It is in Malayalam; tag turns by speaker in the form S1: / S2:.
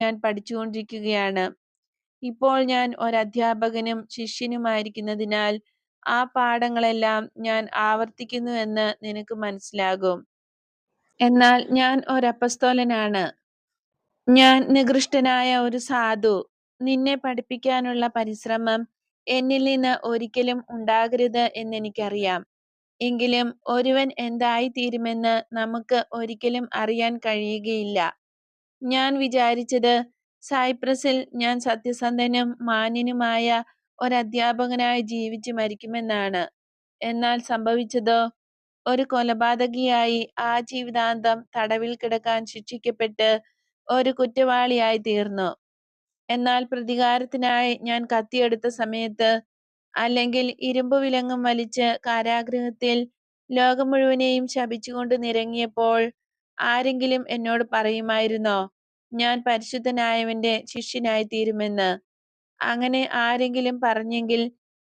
S1: ഞാൻ പഠിച്ചുകൊണ്ടിരിക്കുകയാണ്. ഇപ്പോൾ ഞാൻ ഒരധ്യാപകനും ശിഷ്യനുമായിരിക്കുന്നതിനാൽ ആ പാഠങ്ങളെല്ലാം ഞാൻ ആവർത്തിക്കുന്നുവെന്ന് നിനക്ക് മനസ്സിലാകും. എന്നാൽ ഞാൻ ഒരപ്പസ്തോലനാണ്. ഞാൻ നികൃഷ്ടനായ ഒരു സാധു. നിന്നെ പഠിപ്പിക്കാനുള്ള പരിശ്രമം എന്നിൽ നിന്ന് ഒരിക്കലും ഉണ്ടാകരുത് എന്നെനിക്കറിയാം. എങ്കിലും ഒരുവൻ എന്തായിത്തീരുമെന്ന് നമുക്ക് ഒരിക്കലും അറിയാൻ കഴിയുകയില്ല. ഞാൻ വിചാരിച്ചത് സൈപ്രസിൽ ഞാൻ സത്യസന്ധനും മാന്യനുമായ ഒരധ്യാപകനായി ജീവിച്ചു മരിക്കുമെന്നാണ്. എന്നാൽ സംഭവിച്ചതോ, ഒരു കൊലപാതകിയായി ആജീവിതാന്തം തടവിൽ കിടക്കാൻ ശിക്ഷിക്കപ്പെട്ട് ഒരു കുറ്റവാളിയായി തീർന്നു. എന്നാൽ പ്രതികാരത്തിനായി ഞാൻ കത്തിയെടുത്ത സമയത്ത്, അല്ലെങ്കിൽ ഇരുമ്പ് വിലങ്ങും വലിച്ച് കാരാഗൃഹത്തിൽ ലോകം മുഴുവനെയും ശപിച്ചുകൊണ്ട് നിരങ്ങിയപ്പോൾ ആരെങ്കിലും എന്നോട് പറയുമായിരുന്നോ, ഞാൻ പരിശുദ്ധനായവന്റെ ശിഷ്യനായി തീരുമെന്ന്? അങ്ങനെ ആരെങ്കിലും പറഞ്ഞെങ്കിൽ